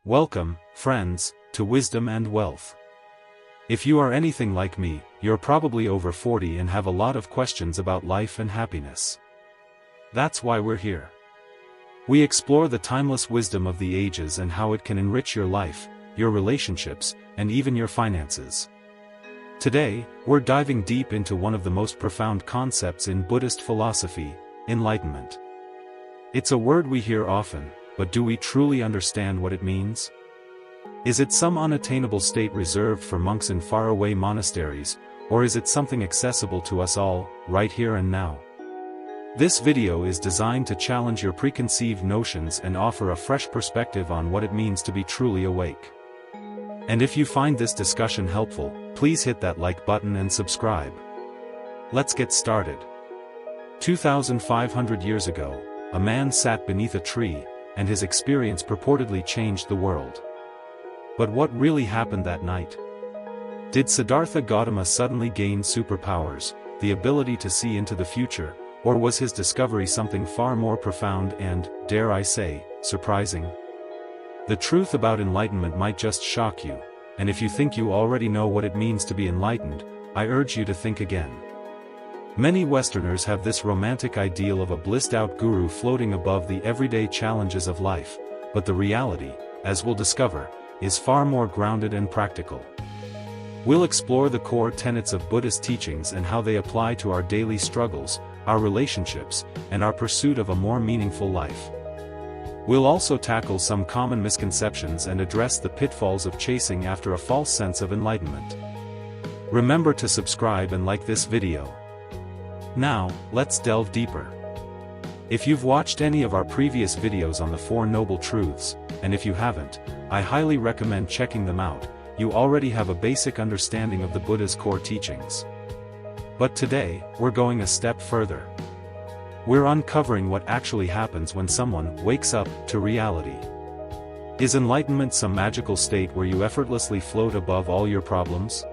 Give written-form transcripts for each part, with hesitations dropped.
Welcome, friends, to Wisdom and Wealth. If you are anything like me, you're probably over 40 and have a lot of questions about life and happiness. That's why we're here. We explore the timeless wisdom of the ages and how it can enrich your life, your relationships, and even your finances. Today, we're diving deep into one of the most profound concepts in Buddhist philosophy, enlightenment. It's a word we hear often, but do we truly understand what it means? Is it some unattainable state reserved for monks in faraway monasteries, or is it something accessible to us all, right here and now? This video is designed to challenge your preconceived notions and offer a fresh perspective on what it means to be truly awake. And if you find this discussion helpful, please hit that like button and subscribe. Let's get started. 2,500 years ago, a man sat beneath a tree, and his experience purportedly changed the world. But what really happened that night? Did Siddhartha Gautama suddenly gain superpowers, the ability to see into the future, or was his discovery something far more profound and, dare I say, surprising? The truth about enlightenment might just shock you, and if you think you already know what it means to be enlightened, I urge you to think again. Many Westerners have this romantic ideal of a blissed-out guru floating above the everyday challenges of life, but the reality, as we'll discover, is far more grounded and practical. We'll explore the core tenets of Buddhist teachings and how they apply to our daily struggles, our relationships, and our pursuit of a more meaningful life. We'll also tackle some common misconceptions and address the pitfalls of chasing after a false sense of enlightenment. Remember to subscribe and like this video. Now, let's delve deeper. If you've watched any of our previous videos on the Four Noble Truths, and if you haven't, I highly recommend checking them out. You already have a basic understanding of the Buddha's core teachings. But today, we're going a step further. We're uncovering what actually happens when someone wakes up to reality. Is enlightenment some magical state where you effortlessly float above all your problems?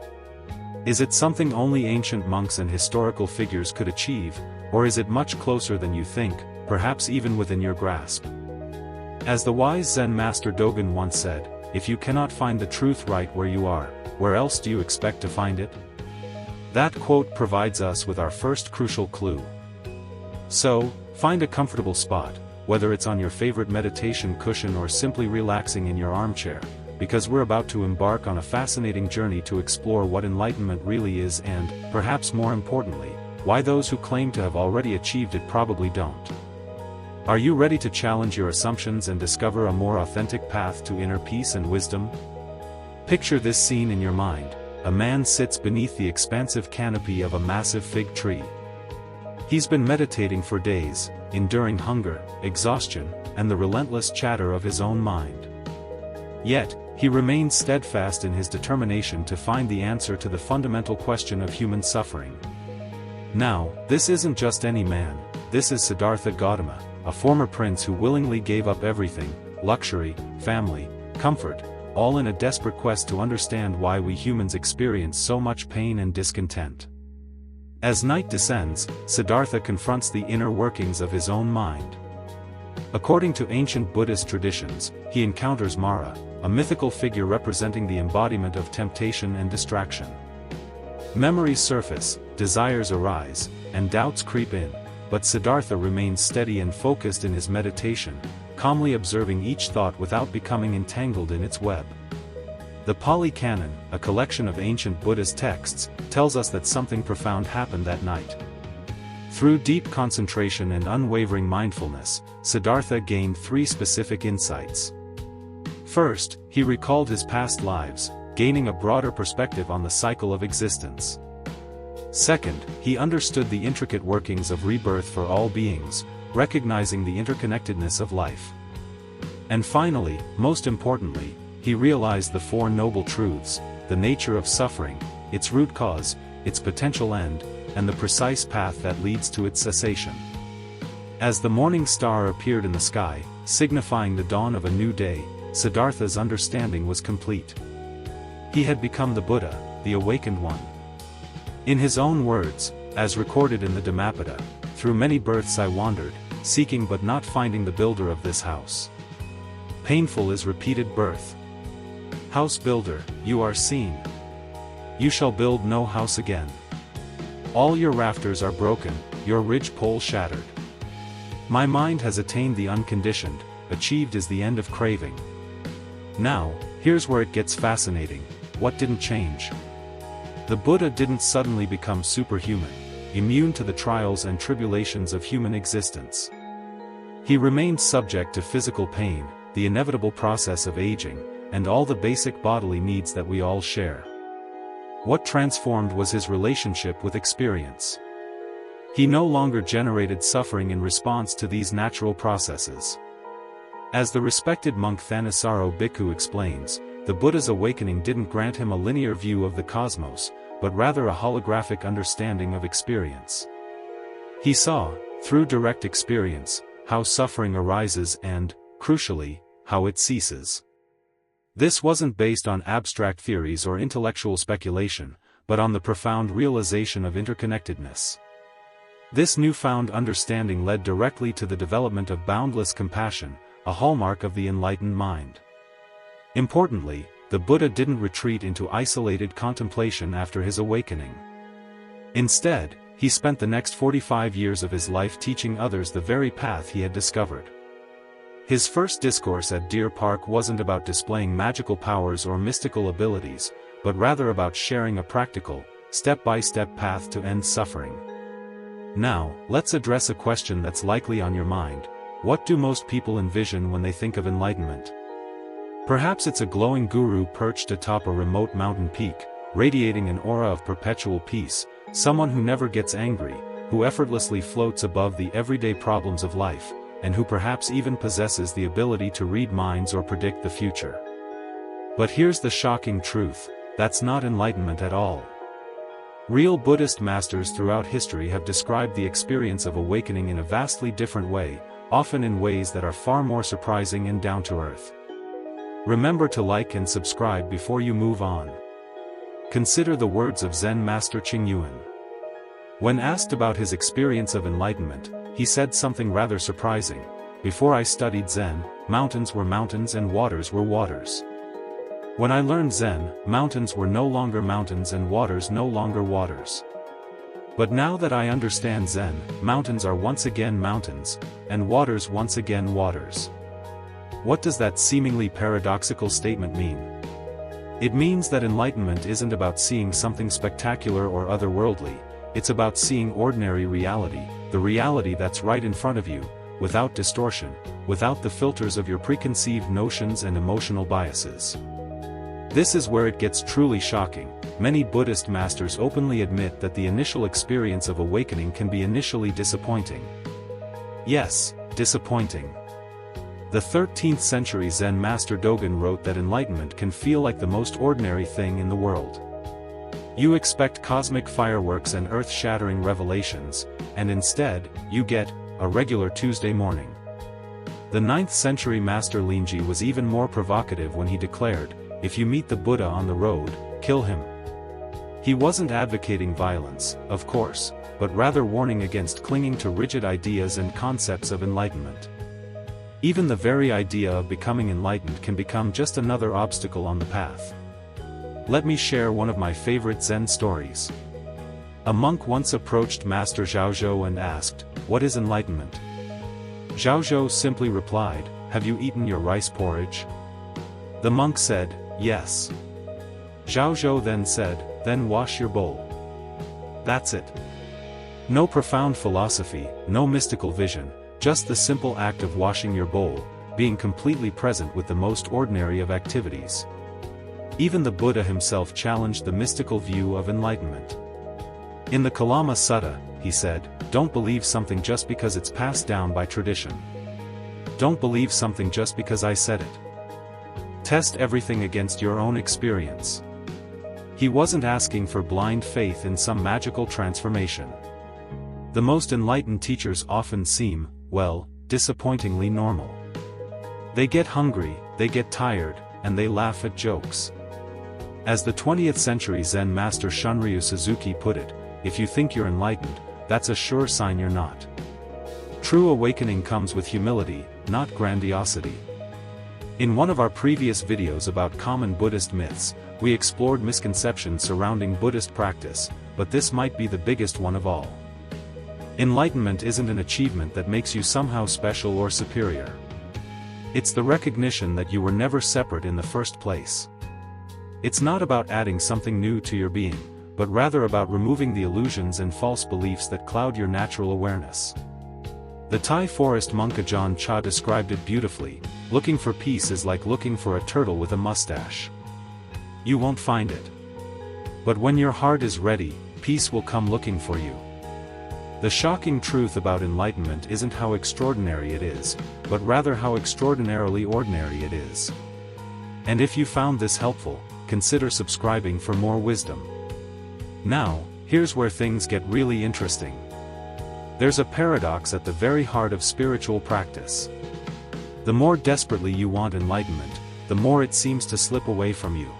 Is it something only ancient monks and historical figures could achieve, or is it much closer than you think, perhaps even within your grasp? As the wise Zen master Dogen once said, if you cannot find the truth right where you are, where else do you expect to find it? That quote provides us with our first crucial clue. So, find a comfortable spot, whether it's on your favorite meditation cushion or simply relaxing in your armchair, because we're about to embark on a fascinating journey to explore what enlightenment really is and, perhaps more importantly, why those who claim to have already achieved it probably don't. Are you ready to challenge your assumptions and discover a more authentic path to inner peace and wisdom? Picture this scene in your mind. A man sits beneath the expansive canopy of a massive fig tree. He's been meditating for days, enduring hunger, exhaustion, and the relentless chatter of his own mind. Yet, he remains steadfast in his determination to find the answer to the fundamental question of human suffering. Now, this isn't just any man, this is Siddhartha Gautama, a former prince who willingly gave up everything, luxury, family, comfort, all in a desperate quest to understand why we humans experience so much pain and discontent. As night descends, Siddhartha confronts the inner workings of his own mind. According to ancient Buddhist traditions, he encounters Mara, a mythical figure representing the embodiment of temptation and distraction. Memories surface, desires arise, and doubts creep in, but Siddhartha remains steady and focused in his meditation, calmly observing each thought without becoming entangled in its web. The Pali Canon, a collection of ancient Buddhist texts, tells us that something profound happened that night. Through deep concentration and unwavering mindfulness, Siddhartha gained three specific insights. First, he recalled his past lives, gaining a broader perspective on the cycle of existence. Second, he understood the intricate workings of rebirth for all beings, recognizing the interconnectedness of life. And finally, most importantly, he realized the Four Noble Truths, the nature of suffering, its root cause, its potential end, and the precise path that leads to its cessation. As the morning star appeared in the sky, signifying the dawn of a new day, Siddhartha's understanding was complete. He had become the Buddha, the awakened one. In his own words, as recorded in the Dhammapada, through many births I wandered, seeking but not finding the builder of this house. Painful is repeated birth. House builder, you are seen. You shall build no house again. All your rafters are broken, your ridge-pole shattered. My mind has attained the unconditioned, achieved is the end of craving. Now, here's where it gets fascinating. What didn't change? The Buddha didn't suddenly become superhuman, immune to the trials and tribulations of human existence. He remained subject to physical pain, the inevitable process of aging, and all the basic bodily needs that we all share. What transformed was his relationship with experience. He no longer generated suffering in response to these natural processes. As the respected monk Thanissaro Bhikkhu explains, the Buddha's awakening didn't grant him a linear view of the cosmos, but rather a holographic understanding of experience. He saw, through direct experience, how suffering arises and, crucially, how it ceases. This wasn't based on abstract theories or intellectual speculation, but on the profound realization of interconnectedness. This newfound understanding led directly to the development of boundless compassion, a hallmark of the enlightened mind. Importantly, the Buddha didn't retreat into isolated contemplation after his awakening. Instead, he spent the next 45 years of his life teaching others the very path he had discovered. His first discourse at Deer Park wasn't about displaying magical powers or mystical abilities, but rather about sharing a practical, step-by-step path to end suffering. Now, let's address a question that's likely on your mind. What do most people envision when they think of enlightenment? Perhaps it's a glowing guru perched atop a remote mountain peak, radiating an aura of perpetual peace, someone who never gets angry, who effortlessly floats above the everyday problems of life, and who perhaps even possesses the ability to read minds or predict the future. But here's the shocking truth, that's not enlightenment at all. Real Buddhist masters throughout history have described the experience of awakening in a vastly different way, often in ways that are far more surprising and down-to-earth. Remember to like and subscribe before you move on. Consider the words of Zen Master Qingyuan. When asked about his experience of enlightenment, he said something rather surprising. Before I studied Zen, mountains were mountains and waters were waters. When I learned Zen, mountains were no longer mountains and waters no longer waters. But now that I understand Zen, mountains are once again mountains, and waters once again waters. What does that seemingly paradoxical statement mean? It means that enlightenment isn't about seeing something spectacular or otherworldly, it's about seeing ordinary reality, the reality that's right in front of you, without distortion, without the filters of your preconceived notions and emotional biases. This is where it gets truly shocking. Many Buddhist masters openly admit that the initial experience of awakening can be initially disappointing. Yes, disappointing. The 13th century Zen master Dogen wrote that enlightenment can feel like the most ordinary thing in the world. You expect cosmic fireworks and earth-shattering revelations, and instead, you get a regular Tuesday morning. The 9th century master Linji was even more provocative when he declared, if you meet the Buddha on the road, kill him. He wasn't advocating violence, of course, but rather warning against clinging to rigid ideas and concepts of enlightenment. Even the very idea of becoming enlightened can become just another obstacle on the path. Let me share one of my favorite Zen stories. A monk once approached Master Zhaozhou and asked, "What is enlightenment?" Zhaozhou simply replied, "Have you eaten your rice porridge?" The monk said, "Yes." Zhaozhou then said, "Then wash your bowl." That's it. No profound philosophy, no mystical vision, just the simple act of washing your bowl, being completely present with the most ordinary of activities. Even the Buddha himself challenged the mystical view of enlightenment. In the Kalama Sutta, he said, "Don't believe something just because it's passed down by tradition. Don't believe something just because I said it. Test everything against your own experience." He wasn't asking for blind faith in some magical transformation. The most enlightened teachers often seem, well, disappointingly normal. They get hungry, they get tired, and they laugh at jokes. As the 20th century Zen master Shunryu Suzuki put it, if you think you're enlightened, that's a sure sign you're not. True awakening comes with humility, not grandiosity. In one of our previous videos about common Buddhist myths, we explored misconceptions surrounding Buddhist practice, but this might be the biggest one of all. Enlightenment isn't an achievement that makes you somehow special or superior. It's the recognition that you were never separate in the first place. It's not about adding something new to your being, but rather about removing the illusions and false beliefs that cloud your natural awareness. The Thai forest monk Ajahn Chah described it beautifully: looking for peace is like looking for a turtle with a mustache. You won't find it. But when your heart is ready, peace will come looking for you. The shocking truth about enlightenment isn't how extraordinary it is, but rather how extraordinarily ordinary it is. And if you found this helpful, consider subscribing for more wisdom. Now, here's where things get really interesting. There's a paradox at the very heart of spiritual practice. The more desperately you want enlightenment, the more it seems to slip away from you.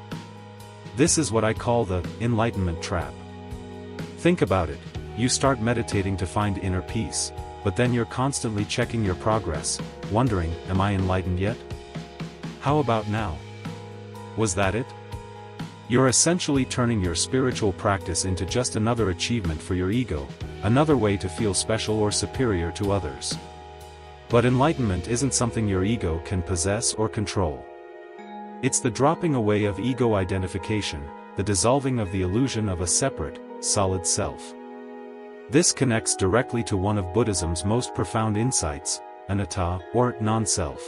This is what I call the enlightenment trap. Think about it. You start meditating to find inner peace, but then you're constantly checking your progress, wondering, am I enlightened yet? How about now? Was that it? You're essentially turning your spiritual practice into just another achievement for your ego, another way to feel special or superior to others. But enlightenment isn't something your ego can possess or control. It's the dropping away of ego identification, the dissolving of the illusion of a separate, solid self. This connects directly to one of Buddhism's most profound insights, anatta, or non-self.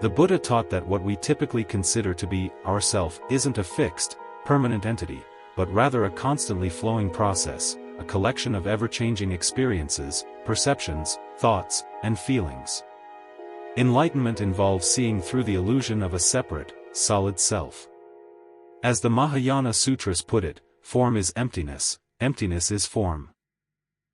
The Buddha taught that what we typically consider to be ourself isn't a fixed, permanent entity, but rather a constantly flowing process, a collection of ever-changing experiences, perceptions, thoughts, and feelings. Enlightenment involves seeing through the illusion of a separate, solid self. As the Mahayana Sutras put it, form is emptiness, emptiness is form.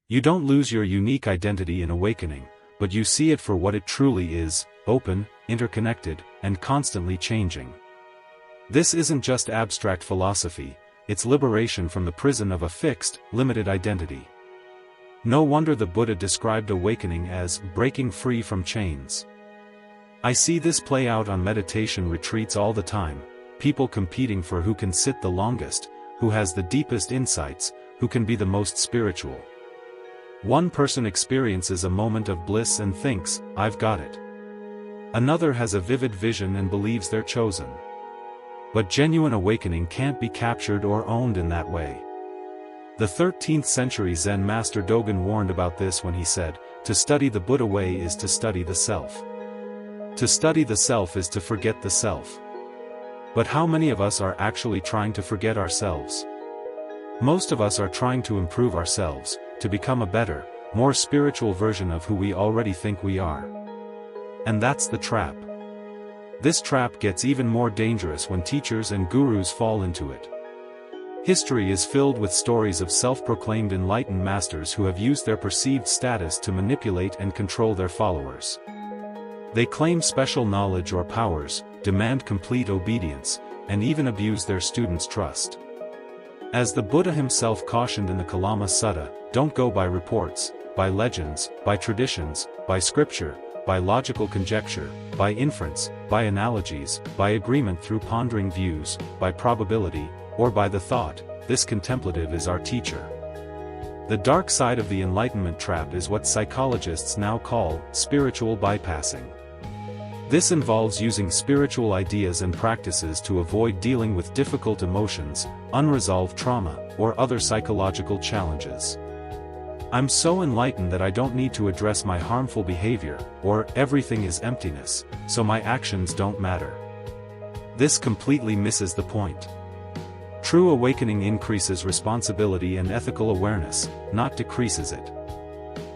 You don't lose your unique identity in awakening, but you see it for what it truly is: open, interconnected, and constantly changing. This isn't just abstract philosophy, it's liberation from the prison of a fixed, limited identity. No wonder the Buddha described awakening as breaking free from chains. I see this play out on meditation retreats all the time, people competing for who can sit the longest, who has the deepest insights, who can be the most spiritual. One person experiences a moment of bliss and thinks, "I've got it." Another has a vivid vision and believes they're chosen. But genuine awakening can't be captured or owned in that way. The 13th century Zen master Dogen warned about this when he said, "To study the Buddha way is to study the self. To study the self is to forget the self." But how many of us are actually trying to forget ourselves? Most of us are trying to improve ourselves, to become a better, more spiritual version of who we already think we are. And that's the trap. This trap gets even more dangerous when teachers and gurus fall into it. History is filled with stories of self-proclaimed enlightened masters who have used their perceived status to manipulate and control their followers. They claim special knowledge or powers, demand complete obedience, and even abuse their students' trust. As the Buddha himself cautioned in the Kalama Sutta, don't go by reports, by legends, by traditions, by scripture, by logical conjecture, by inference, by analogies, by agreement through pondering views, by probability, or by the thought, "This contemplative is our teacher." The dark side of the enlightenment trap is what psychologists now call spiritual bypassing. This involves using spiritual ideas and practices to avoid dealing with difficult emotions, unresolved trauma, or other psychological challenges. "I'm so enlightened that I don't need to address my harmful behavior," or "everything is emptiness, so my actions don't matter." This completely misses the point. True awakening increases responsibility and ethical awareness, not decreases it.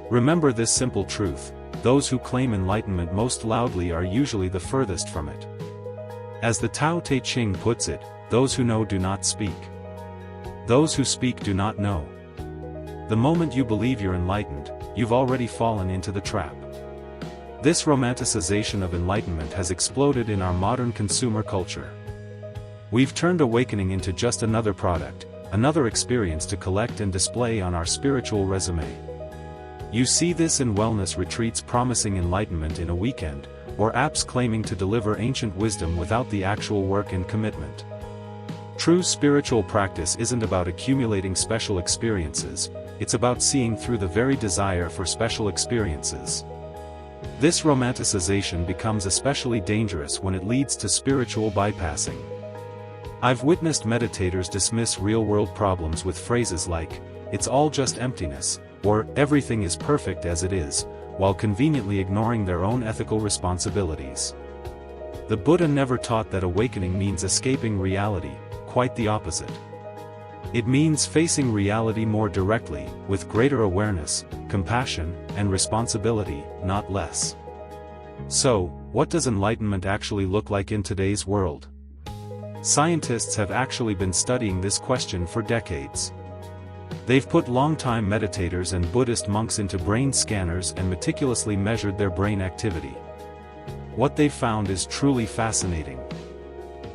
Remember this simple truth: those who claim enlightenment most loudly are usually the furthest from it. As the Tao Te Ching puts it, those who know do not speak. Those who speak do not know. The moment you believe you're enlightened, you've already fallen into the trap. This romanticization of enlightenment has exploded in our modern consumer culture. We've turned awakening into just another product, another experience to collect and display on our spiritual resume. You see this in wellness retreats promising enlightenment in a weekend, or apps claiming to deliver ancient wisdom without the actual work and commitment. True spiritual practice isn't about accumulating special experiences, it's about seeing through the very desire for special experiences. This romanticization becomes especially dangerous when it leads to spiritual bypassing. I've witnessed meditators dismiss real-world problems with phrases like, "It's all just emptiness," or "Everything is perfect as it is," while conveniently ignoring their own ethical responsibilities. The Buddha never taught that awakening means escaping reality, quite the opposite. It means facing reality more directly, with greater awareness, compassion, and responsibility, not less. So, what does enlightenment actually look like in today's world? Scientists have actually been studying this question for decades. They've put long-time meditators and Buddhist monks into brain scanners and meticulously measured their brain activity. What they've found is truly fascinating.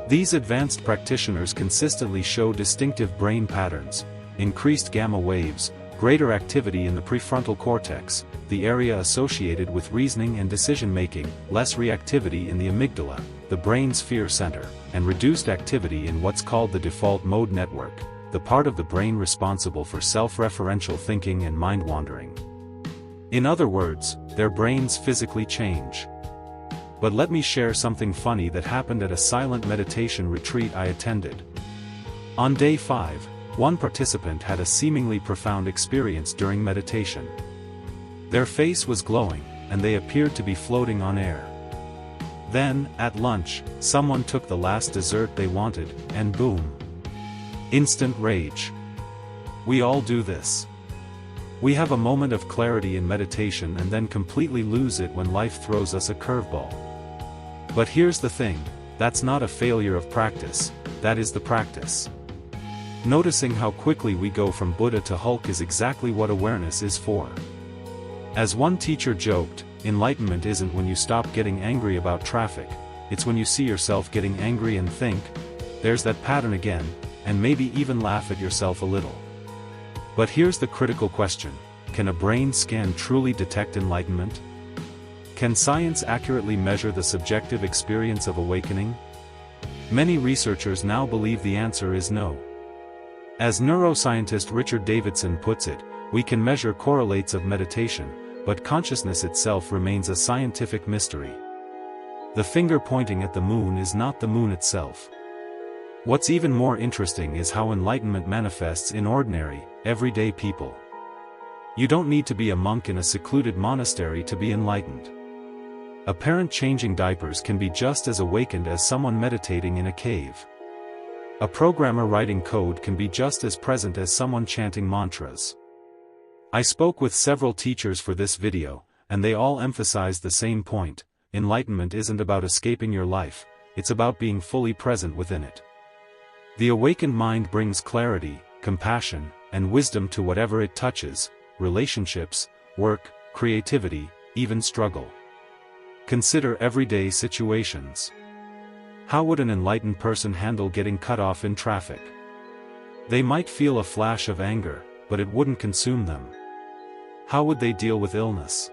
These advanced practitioners consistently show distinctive brain patterns, increased gamma waves, greater activity in the prefrontal cortex, the area associated with reasoning and decision-making, less reactivity in the amygdala, the brain's fear center, and reduced activity in what's called the default mode network, the part of the brain responsible for self-referential thinking and mind-wandering. In other words, their brains physically change. But let me share something funny that happened at a silent meditation retreat I attended. On day 5, one participant had a seemingly profound experience during meditation. Their face was glowing, and they appeared to be floating on air. Then, at lunch, someone took the last dessert they wanted, and boom! Instant rage. We all do this. We have a moment of clarity in meditation and then completely lose it when life throws us a curveball. But here's the thing, that's not a failure of practice, that is the practice. Noticing how quickly we go from Buddha to Hulk is exactly what awareness is for. As one teacher joked, enlightenment isn't when you stop getting angry about traffic, it's when you see yourself getting angry and think, "There's that pattern again," and maybe even laugh at yourself a little. But here's the critical question, can a brain scan truly detect enlightenment? Can science accurately measure the subjective experience of awakening? Many researchers now believe the answer is no. As neuroscientist Richard Davidson puts it, we can measure correlates of meditation, but consciousness itself remains a scientific mystery. The finger pointing at the moon is not the moon itself. What's even more interesting is how enlightenment manifests in ordinary, everyday people. You don't need to be a monk in a secluded monastery to be enlightened. A parent changing diapers can be just as awakened as someone meditating in a cave. A programmer writing code can be just as present as someone chanting mantras. I spoke with several teachers for this video, and they all emphasized the same point: enlightenment isn't about escaping your life, it's about being fully present within it. The awakened mind brings clarity, compassion, and wisdom to whatever it touches: relationships, work, creativity, even struggle. Consider everyday situations. How would an enlightened person handle getting cut off in traffic? They might feel a flash of anger, but it wouldn't consume them. How would they deal with illness?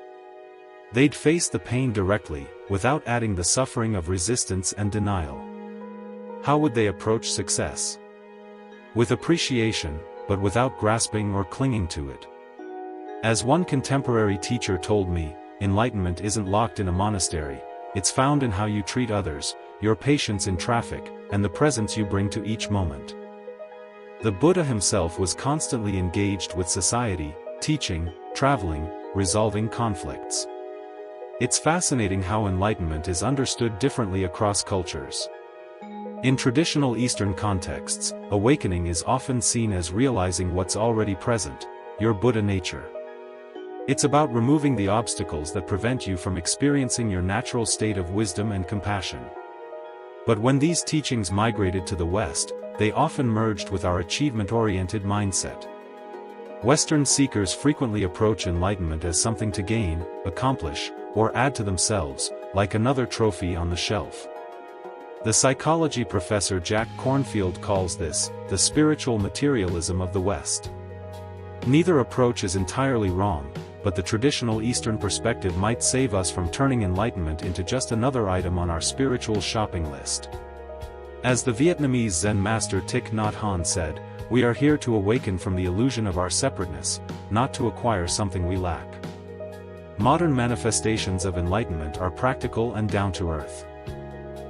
They'd face the pain directly, without adding the suffering of resistance and denial. How would they approach success? With appreciation, but without grasping or clinging to it. As one contemporary teacher told me, enlightenment isn't locked in a monastery, it's found in how you treat others, your patience in traffic, and the presence you bring to each moment. The Buddha himself was constantly engaged with society, teaching, traveling, resolving conflicts. It's fascinating how enlightenment is understood differently across cultures. In traditional Eastern contexts, awakening is often seen as realizing what's already present, your Buddha nature. It's about removing the obstacles that prevent you from experiencing your natural state of wisdom and compassion. But when these teachings migrated to the West, they often merged with our achievement-oriented mindset. Western seekers frequently approach enlightenment as something to gain, accomplish, or add to themselves, like another trophy on the shelf. The psychology professor Jack Kornfield calls this, the spiritual materialism of the West. Neither approach is entirely wrong, but the traditional Eastern perspective might save us from turning enlightenment into just another item on our spiritual shopping list. As the Vietnamese Zen master Thich Nhat Hanh said, "We are here to awaken from the illusion of our separateness, not to acquire something we lack." Modern manifestations of enlightenment are practical and down-to-earth.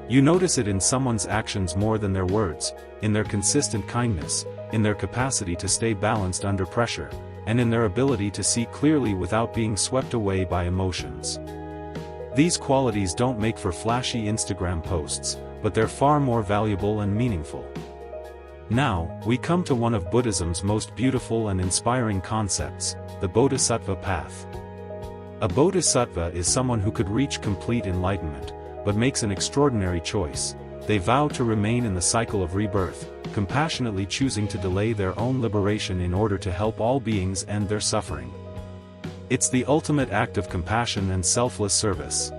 You notice it in someone's actions more than their words, in their consistent kindness, in their capacity to stay balanced under pressure, and in their ability to see clearly without being swept away by emotions. These qualities don't make for flashy Instagram posts, but they're far more valuable and meaningful. Now, we come to one of Buddhism's most beautiful and inspiring concepts, the Bodhisattva path. A bodhisattva is someone who could reach complete enlightenment, but makes an extraordinary choice. They vow to remain in the cycle of rebirth, compassionately choosing to delay their own liberation in order to help all beings end their suffering. It's the ultimate act of compassion and selfless service.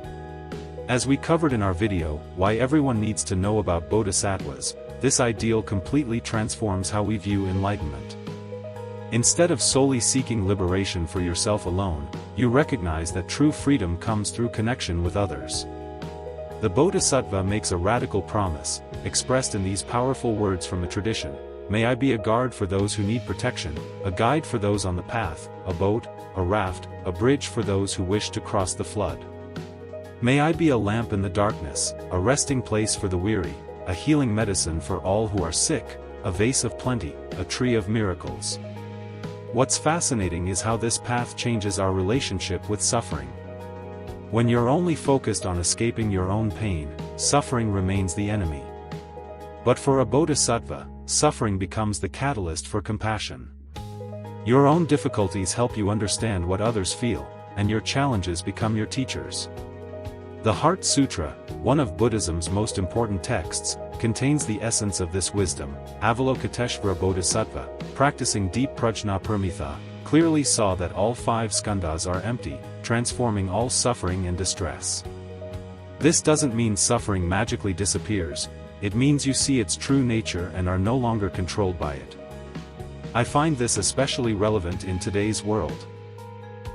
As we covered in our video, Why Everyone Needs to Know About Bodhisattvas, this ideal completely transforms how we view enlightenment. Instead of solely seeking liberation for yourself alone, you recognize that true freedom comes through connection with others. The Bodhisattva makes a radical promise, expressed in these powerful words from a tradition: "May I be a guard for those who need protection, a guide for those on the path, a boat, a raft, a bridge for those who wish to cross the flood. May I be a lamp in the darkness, a resting place for the weary, a healing medicine for all who are sick, a vase of plenty, a tree of miracles." What's fascinating is how this path changes our relationship with suffering. When you're only focused on escaping your own pain, suffering remains the enemy. But for a bodhisattva, suffering becomes the catalyst for compassion. Your own difficulties help you understand what others feel, and your challenges become your teachers. The Heart Sutra, one of Buddhism's most important texts, contains the essence of this wisdom. Avalokiteshvara Bodhisattva, practicing deep prajnaparamita, clearly saw that all 5 skandhas are empty, transforming all suffering and distress. This doesn't mean suffering magically disappears, it means you see its true nature and are no longer controlled by it. I find this especially relevant in today's world.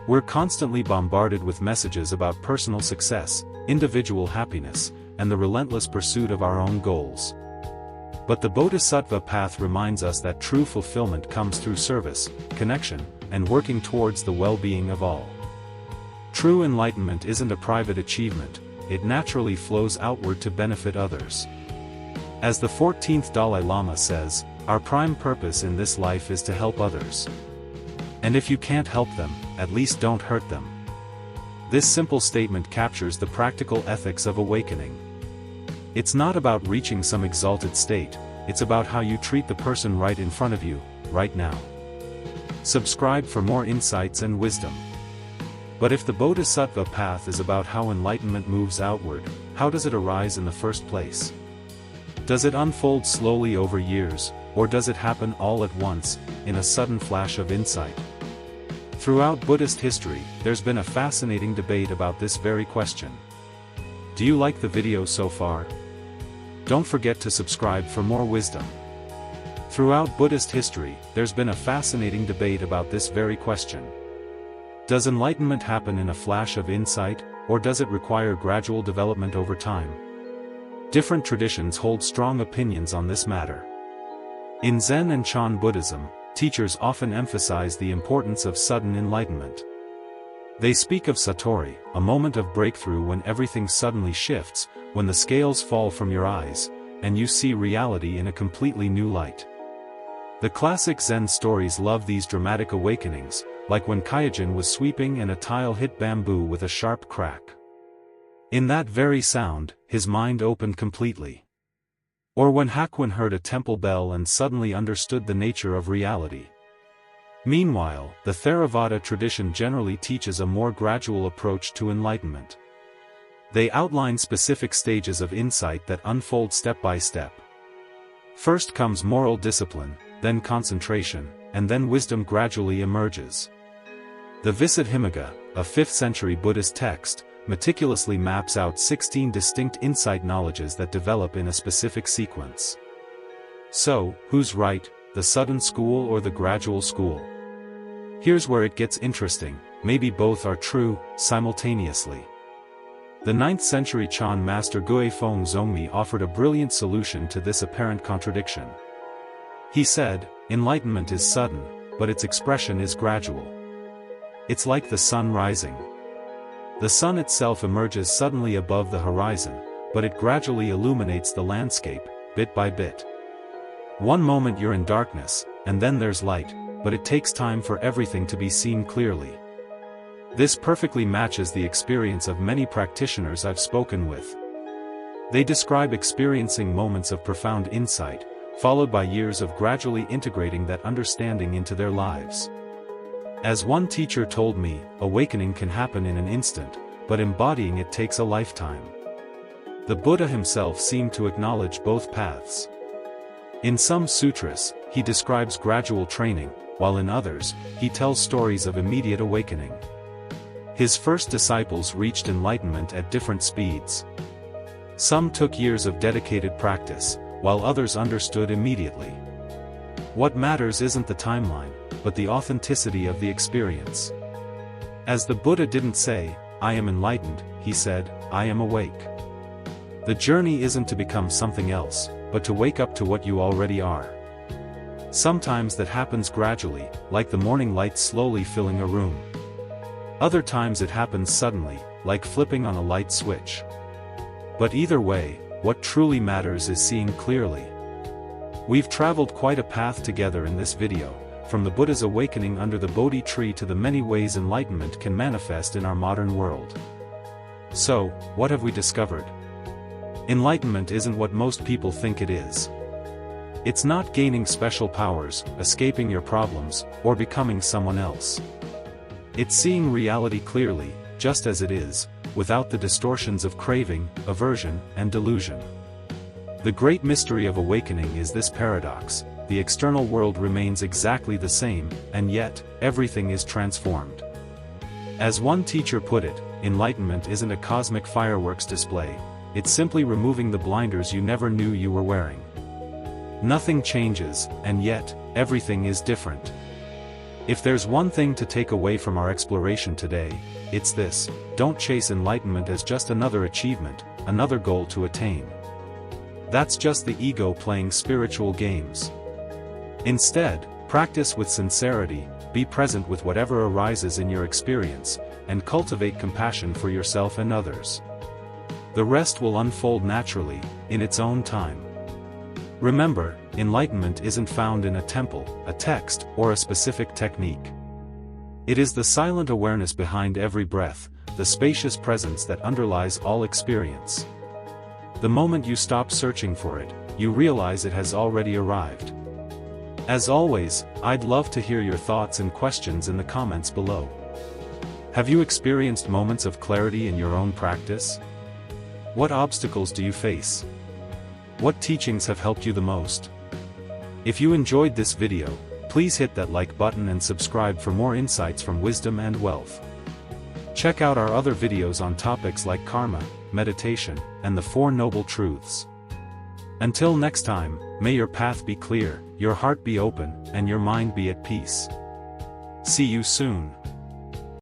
We're constantly bombarded with messages about personal success, individual happiness, and the relentless pursuit of our own goals. But the Bodhisattva path reminds us that true fulfillment comes through service, connection, and working towards the well-being of all. True enlightenment isn't a private achievement, it naturally flows outward to benefit others. As the 14th Dalai Lama says, our prime purpose in this life is to help others. And if you can't help them, at least don't hurt them. This simple statement captures the practical ethics of awakening. It's not about reaching some exalted state, it's about how you treat the person right in front of you, right now. Subscribe for more insights and wisdom. But if the Bodhisattva path is about how enlightenment moves outward, how does it arise in the first place? Does it unfold slowly over years, or does it happen all at once, in a sudden flash of insight? Throughout Buddhist history, there's been a fascinating debate about this very question. Do you like the video so far? Don't forget to subscribe for more wisdom. Throughout Buddhist history, there's been a fascinating debate about this very question. Does enlightenment happen in a flash of insight, or does it require gradual development over time? Different traditions hold strong opinions on this matter. In Zen and Chan Buddhism, teachers often emphasize the importance of sudden enlightenment. They speak of satori, a moment of breakthrough when everything suddenly shifts, when the scales fall from your eyes, and you see reality in a completely new light. The classic Zen stories love these dramatic awakenings, like when Kyojin was sweeping and a tile hit bamboo with a sharp crack. In that very sound, his mind opened completely. Or when Hakuin heard a temple bell and suddenly understood the nature of reality. Meanwhile, the Theravada tradition generally teaches a more gradual approach to enlightenment. They outline specific stages of insight that unfold step by step. First comes moral discipline, then concentration, and then wisdom gradually emerges. The Visuddhimagga, a 5th century Buddhist text, meticulously maps out 16 distinct insight knowledges that develop in a specific sequence. So, who's right, the sudden school or the gradual school? Here's where it gets interesting, maybe both are true, simultaneously. The 9th century Chan master Guifeng Zongmi offered a brilliant solution to this apparent contradiction. He said, enlightenment is sudden, but its expression is gradual. It's like the sun rising. The sun itself emerges suddenly above the horizon, but it gradually illuminates the landscape, bit by bit. One moment you're in darkness, and then there's light, but it takes time for everything to be seen clearly. This perfectly matches the experience of many practitioners I've spoken with. They describe experiencing moments of profound insight, followed by years of gradually integrating that understanding into their lives. As one teacher told me, awakening can happen in an instant, but embodying it takes a lifetime. The Buddha himself seemed to acknowledge both paths. In some sutras, he describes gradual training, while in others, he tells stories of immediate awakening. His first disciples reached enlightenment at different speeds. Some took years of dedicated practice, while others understood immediately. What matters isn't the timeline, but the authenticity of the experience. As the Buddha didn't say, "I am enlightened," he said, "I am awake." The journey isn't to become something else, but to wake up to what you already are. Sometimes that happens gradually, like the morning light slowly filling a room. Other times it happens suddenly, like flipping on a light switch. But either way, what truly matters is seeing clearly. We've traveled quite a path together in this video, from the Buddha's awakening under the Bodhi tree to the many ways enlightenment can manifest in our modern world. So, what have we discovered? Enlightenment isn't what most people think it is. It's not gaining special powers, escaping your problems, or becoming someone else. It's seeing reality clearly, just as it is, without the distortions of craving, aversion, and delusion. The great mystery of awakening is this paradox: the external world remains exactly the same, and yet, everything is transformed. As one teacher put it, enlightenment isn't a cosmic fireworks display, it's simply removing the blinders you never knew you were wearing. Nothing changes, and yet, everything is different. If there's one thing to take away from our exploration today, it's this: don't chase enlightenment as just another achievement, another goal to attain. That's just the ego playing spiritual games. Instead, practice with sincerity, be present with whatever arises in your experience, and cultivate compassion for yourself and others. The rest will unfold naturally, in its own time. Remember, enlightenment isn't found in a temple, a text, or a specific technique. It is the silent awareness behind every breath, the spacious presence that underlies all experience. The moment you stop searching for it, you realize it has already arrived. As always, I'd love to hear your thoughts and questions in the comments below. Have you experienced moments of clarity in your own practice? What obstacles do you face? What teachings have helped you the most? If you enjoyed this video, please hit that like button and subscribe for more insights from Wisdom and Wealth. Check out our other videos on topics like karma, meditation, and the Four Noble Truths. Until next time, may your path be clear, your heart be open, and your mind be at peace. See you soon.